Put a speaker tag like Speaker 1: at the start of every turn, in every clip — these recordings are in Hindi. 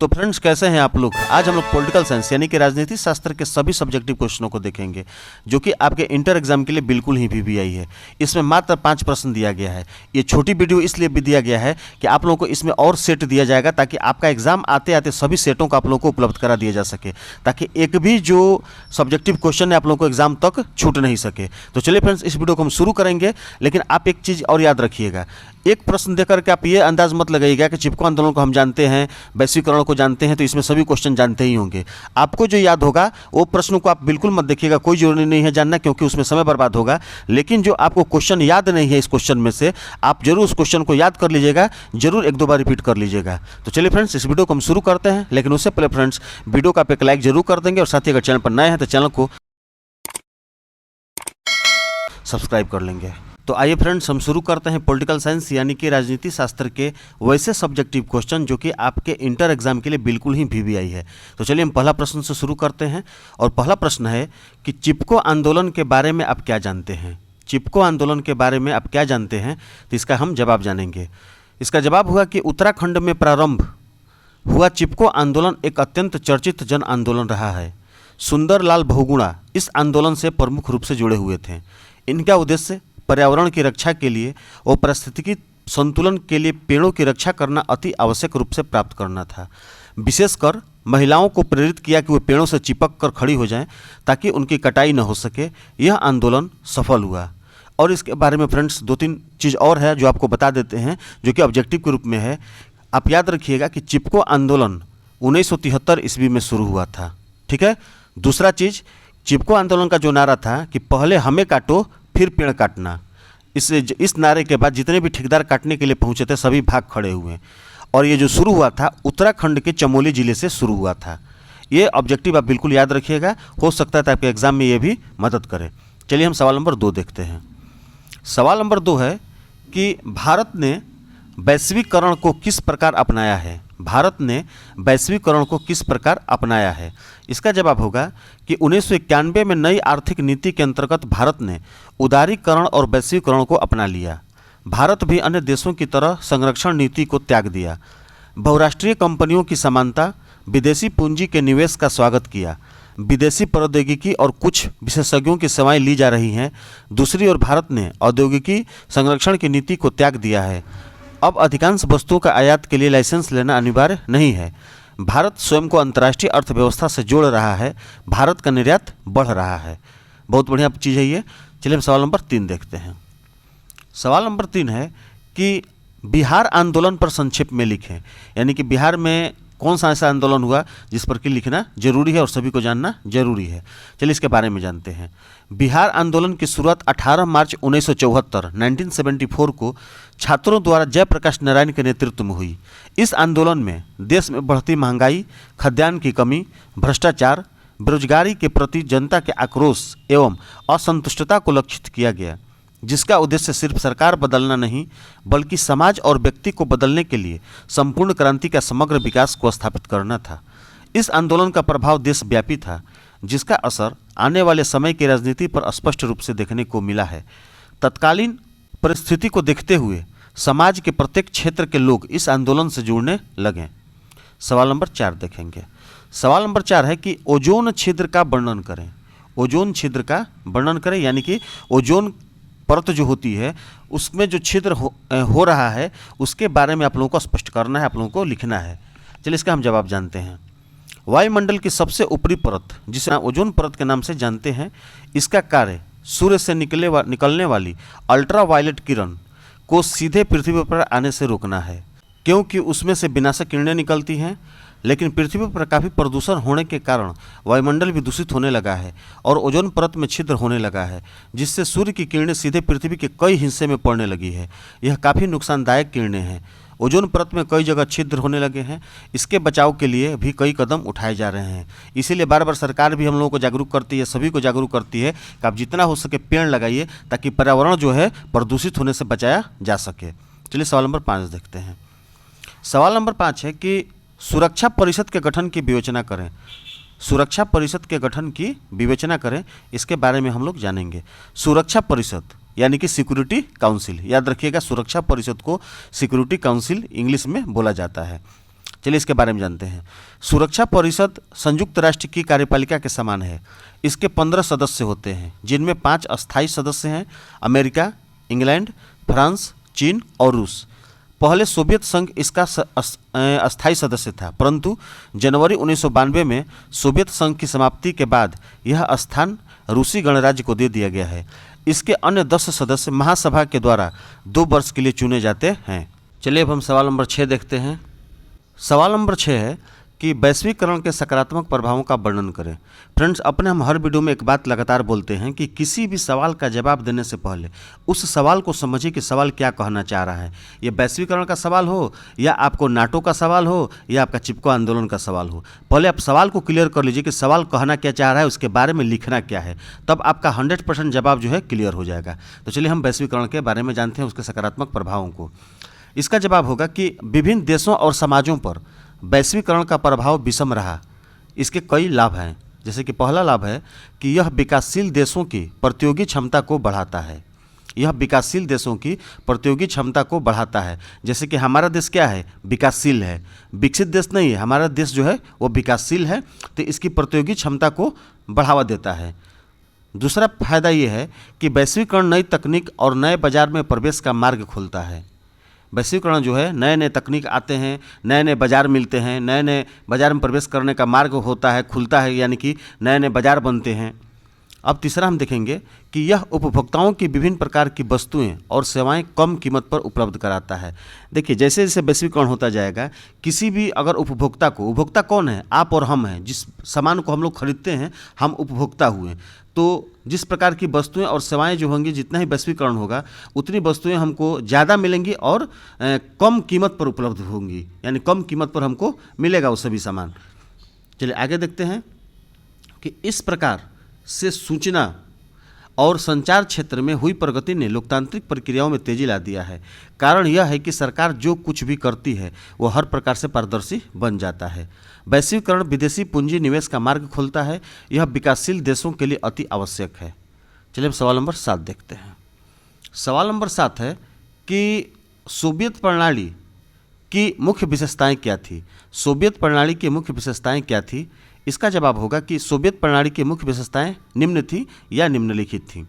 Speaker 1: तो फ्रेंड्स, कैसे हैं आप लोग। आज हम लोग पॉलिटिकल साइंस यानी कि राजनीति शास्त्र के सभी सब्जेक्टिव क्वेश्चनों को देखेंगे जो कि आपके इंटर एग्जाम के लिए बिल्कुल ही वीवीआई है। इसमें मात्र 5 प्रश्न दिया गया है। ये छोटी वीडियो इसलिए भी दिया गया है कि आप लोगों को इसमें और सेट दिया जाएगा ताकि आपका एग्जाम आते आते सभी सेटों को आप लोगों को उपलब्ध करा दिया जा सके, ताकि एक भी जो सब्जेक्टिव क्वेश्चन है आप लोगों को एग्जाम तक छूट नहीं सके। तो चलिए फ्रेंड्स, इस वीडियो को हम शुरू करेंगे, लेकिन आप एक चीज़ और याद रखिएगा। एक प्रश्न देकर के आप ये अंदाज मत लगाइएगा कि चिपको आंदोलन को हम जानते हैं, वैश्वीकरण को जानते हैं, तो इसमें सभी क्वेश्चन जानते ही होंगे। आपको जो याद होगा वो प्रश्न को आप बिल्कुल मत देखिएगा, कोई जरूरी नहीं है जानना, क्योंकि उसमें समय बर्बाद होगा। लेकिन जो आपको क्वेश्चन याद नहीं है इस क्वेश्चन में से, आप जरूर उस क्वेश्चन को याद कर लीजिएगा, जरूर 1-2 बार रिपीट कर लीजिएगा। तो चलिए फ्रेंड्स, इस वीडियो को हम शुरू करते हैं, लेकिन उससे पहले फ्रेंड्स वीडियो को आप एक लाइक जरूर कर देंगे और साथ ही अगर चैनल पर नए हैं तो चैनल को सब्सक्राइब कर लेंगे। तो आइए फ्रेंड्स, हम शुरू करते हैं पॉलिटिकल साइंस यानी कि राजनीति शास्त्र के वैसे सब्जेक्टिव क्वेश्चन जो कि आपके इंटर एग्जाम के लिए बिल्कुल ही वीवीआई है। तो चलिए हम पहला प्रश्न से शुरू करते हैं, और पहला प्रश्न है कि चिपको आंदोलन के बारे में आप क्या जानते हैं। चिपको आंदोलन के बारे में आप क्या जानते हैं, तो इसका हम जवाब जानेंगे। इसका जवाब हुआ कि उत्तराखंड में प्रारंभ हुआ चिपको आंदोलन एक अत्यंत चर्चित जन आंदोलन रहा है। सुंदरलाल बहुगुणा इस आंदोलन से प्रमुख रूप से जुड़े हुए थे। इनका उद्देश्य पर्यावरण की रक्षा के लिए और पारिस्थितिकी संतुलन के लिए पेड़ों की रक्षा करना अति आवश्यक रूप से प्राप्त करना था। विशेषकर महिलाओं को प्रेरित किया कि वे पेड़ों से चिपक कर खड़ी हो जाएं ताकि उनकी कटाई न हो सके। यह आंदोलन सफल हुआ। और इसके बारे में फ्रेंड्स 2-3 चीज़ और है जो आपको बता देते हैं, जो कि ऑब्जेक्टिव के रूप में है। आप याद रखिएगा कि चिपको आंदोलन 1973 ईस्वी में शुरू हुआ था। ठीक है। दूसरा चीज़, चिपको आंदोलन का जो नारा था कि पहले हमें काटो फिर पेड़ काटना, इस नारे के बाद जितने भी ठेकेदार काटने के लिए पहुंचे थे सभी भाग खड़े हुए। और ये जो शुरू हुआ था उत्तराखंड के चमोली जिले से शुरू हुआ था। ये ऑब्जेक्टिव आप बिल्कुल याद रखिएगा, हो सकता है आपके एग्जाम में ये भी मदद करे। चलिए हम सवाल नंबर 2 देखते हैं। सवाल नंबर 2 है कि भारत ने वैश्वीकरण को किस प्रकार अपनाया है। भारत ने वैश्वीकरण को किस प्रकार अपनाया है। इसका जवाब होगा कि 1991 में नई आर्थिक नीति के अंतर्गत भारत ने उदारीकरण और वैश्वीकरण को अपना लिया। भारत भी अन्य देशों की तरह संरक्षण नीति को त्याग दिया। बहुराष्ट्रीय कंपनियों की समानता, विदेशी पूंजी के निवेश का स्वागत किया। विदेशी प्रौद्योगिकी और कुछ विशेषज्ञों की सेवाएं ली जा रही हैं। दूसरी ओर भारत ने औद्योगिकी संरक्षण की नीति को त्याग दिया है। अब अधिकांश वस्तुओं का आयात के लिए लाइसेंस लेना अनिवार्य नहीं है। भारत स्वयं को अंतर्राष्ट्रीय अर्थव्यवस्था से जोड़ रहा है। भारत का निर्यात बढ़ रहा है। बहुत बढ़िया चीज़ है ये। चलिए हम सवाल नंबर 3 देखते हैं। सवाल नंबर 3 है कि बिहार आंदोलन पर संक्षेप में लिखें। यानी कि बिहार में कौन सा ऐसा आंदोलन हुआ जिस पर कि लिखना जरूरी है और सभी को जानना जरूरी है। चलिए इसके बारे में जानते हैं। बिहार आंदोलन की शुरुआत 18 मार्च 1974 को छात्रों द्वारा जयप्रकाश नारायण के नेतृत्व में हुई। इस आंदोलन में देश में बढ़ती महंगाई, खाद्यान्न की कमी, भ्रष्टाचार, बेरोजगारी के प्रति जनता के आक्रोश एवं असंतुष्टता को लक्षित किया गया, जिसका उद्देश्य सिर्फ सरकार बदलना नहीं बल्कि समाज और व्यक्ति को बदलने के लिए संपूर्ण क्रांति का समग्र विकास को स्थापित करना था। इस आंदोलन का प्रभाव देशव्यापी था, जिसका असर आने वाले समय की राजनीति पर स्पष्ट रूप से देखने को मिला है। तत्कालीन परिस्थिति को देखते हुए समाज के प्रत्येक क्षेत्र के लोग इस आंदोलन से जुड़ने लगे। सवाल नंबर 4 देखेंगे। सवाल नंबर 4 है कि ओजोन छिद्र का वर्णन करें। ओजोन छिद्र का वर्णन करें, यानी कि ओजोन परत जो होती है उसमें जो छिद्र हो रहा है उसके बारे में आप लोगों को स्पष्ट करना है, आप लोगों को लिखना है। चलिए इसका हम जवाब जानते हैं। वायुमंडल की सबसे ऊपरी परत, जिसे ओजोन परत के नाम से जानते हैं, इसका कार्य सूर्य से निकलने वाली अल्ट्रावायलेट किरण को सीधे पृथ्वी पर आने से रोकना है, क्योंकि उसमें से विनाशक किरणें निकलती हैं। लेकिन पृथ्वी पर काफ़ी प्रदूषण होने के कारण वायुमंडल भी दूषित होने लगा है और ओजोन परत में छिद्र होने लगा है, जिससे सूर्य की किरणें सीधे पृथ्वी के कई हिस्से में पड़ने लगी है। यह काफ़ी नुकसानदायक किरणें हैं। ओजोन परत में कई जगह छिद्र होने लगे हैं। इसके बचाव के लिए भी कई कदम उठाए जा रहे हैं। इसीलिए बार बार सरकार भी हम लोगों को जागरूक करती है, सभी को जागरूक करती है कि आप जितना हो सके पेड़ लगाइए ताकि पर्यावरण जो है प्रदूषित होने से बचाया जा सके। चलिए सवाल नंबर 5 देखते हैं। सवाल नंबर 5 है कि सुरक्षा परिषद के गठन की विवेचना करें। सुरक्षा परिषद के गठन की विवेचना करें, इसके बारे में हम लोग जानेंगे। सुरक्षा परिषद यानी कि सिक्योरिटी काउंसिल, याद रखिएगा सुरक्षा परिषद को सिक्योरिटी काउंसिल इंग्लिश में बोला जाता है। चलिए इसके बारे में जानते हैं। सुरक्षा परिषद संयुक्त राष्ट्र की कार्यपालिका के समान है। इसके 15 सदस्य होते हैं, जिनमें 5 अस्थायी सदस्य हैं, अमेरिका, इंग्लैंड, फ्रांस, चीन और रूस। पहले सोवियत संघ इसका अस्थायी सदस्य था, परंतु जनवरी 1992 में सोवियत संघ की समाप्ति के बाद यह स्थान रूसी गणराज्य को दे दिया गया है। इसके अन्य 10 सदस्य महासभा के द्वारा 2 वर्ष के लिए चुने जाते हैं। चलिए अब हम सवाल नंबर 6 देखते हैं। सवाल नंबर 6 है कि वैश्वीकरण के सकारात्मक प्रभावों का वर्णन करें। फ्रेंड्स, अपने हम हर वीडियो में एक बात लगातार बोलते हैं कि किसी भी सवाल का जवाब देने से पहले उस सवाल को समझिए कि सवाल क्या कहना चाह रहा है। ये वैश्वीकरण का सवाल हो या आपको नाटो का सवाल हो या आपका चिपको आंदोलन का सवाल हो, पहले आप सवाल को क्लियर कर लीजिए कि सवाल कहना क्या चाह रहा है, उसके बारे में लिखना क्या है, तब आपका 100% जवाब जो है क्लियर हो जाएगा। तो चलिए हम वैश्वीकरण के बारे में जानते हैं, उसके सकारात्मक प्रभावों को। इसका जवाब होगा कि विभिन्न देशों और समाजों पर वैश्वीकरण का प्रभाव विषम रहा। इसके कई लाभ हैं, जैसे कि पहला लाभ है कि यह विकासशील देशों की प्रतियोगी क्षमता को बढ़ाता है। यह विकासशील देशों की प्रतियोगी क्षमता को बढ़ाता है। जैसे कि हमारा देश क्या है, विकासशील है, विकसित देश नहीं है, हमारा देश जो है वो विकासशील है, तो इसकी प्रतियोगी क्षमता को बढ़ावा देता है। दूसरा फायदा ये है कि वैश्वीकरण नई तकनीक और नए बाजार में प्रवेश का मार्ग खोलता है। वैश्वीकरण जो है, नए नए तकनीक आते हैं, नए नए बाज़ार मिलते हैं, नए नए बाज़ार में प्रवेश करने का मार्ग होता है, खुलता है, यानी कि नए नए बाज़ार बनते हैं। अब तीसरा हम देखेंगे कि यह उपभोक्ताओं की विभिन्न प्रकार की वस्तुएं और सेवाएं कम कीमत पर उपलब्ध कराता है। देखिए, जैसे जैसे वैश्वीकरण होता जाएगा, किसी भी अगर उपभोक्ता को, उपभोक्ता कौन है, आप और हम हैं, जिस सामान को हम लोग खरीदते हैं हम उपभोक्ता हुए, तो जिस प्रकार की वस्तुएं और सेवाएं जो होंगी, जितना ही वैश्वीकरण होगा उतनी वस्तुएं हमको ज़्यादा मिलेंगी और कम कीमत पर उपलब्ध होंगी, यानी कम कीमत पर हमको मिलेगा वो सभी सामान। चलिए आगे देखते हैं कि इस प्रकार से सूचना और संचार क्षेत्र में हुई प्रगति ने लोकतांत्रिक प्रक्रियाओं में तेजी ला दिया है। कारण यह है कि सरकार जो कुछ भी करती है वो हर प्रकार से पारदर्शी बन जाता है। वैश्वीकरण विदेशी पूंजी निवेश का मार्ग खोलता है। यह विकासशील देशों के लिए अति आवश्यक है। चलिए हम सवाल नंबर 7 देखते हैं। सवाल नंबर 7 है कि सोवियत प्रणाली की मुख्य विशेषताएं क्या थी। सोवियत प्रणाली की मुख्य विशेषताएं क्या थी? इसका जवाब होगा कि सोवियत प्रणाली की मुख्य विशेषताएं निम्न थी या निम्नलिखित थी।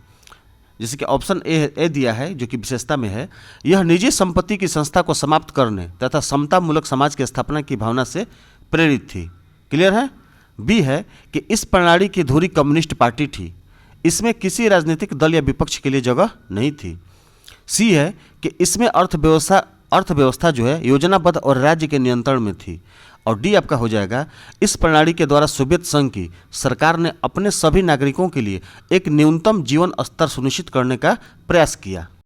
Speaker 1: जैसे कि ऑप्शन ए दिया है जो कि विशेषता में है, यह निजी संपत्ति की संस्था को समाप्त करने तथा समतामूलक समाज की स्थापना की भावना से प्रेरित थी। क्लियर है? बी है कि इस प्रणाली की धुरी कम्युनिस्ट पार्टी थी। इसमें किसी राजनीतिक दल या विपक्ष के लिए जगह नहीं थी। सी है कि इसमें अर्थव्यवस्था जो है योजनाबद्ध और राज्य के नियंत्रण में थी। और डी आपका हो जाएगा, इस प्रणाली के द्वारा सोवियत संघ की सरकार ने अपने सभी नागरिकों के लिए एक न्यूनतम जीवन स्तर सुनिश्चित करने का प्रयास किया।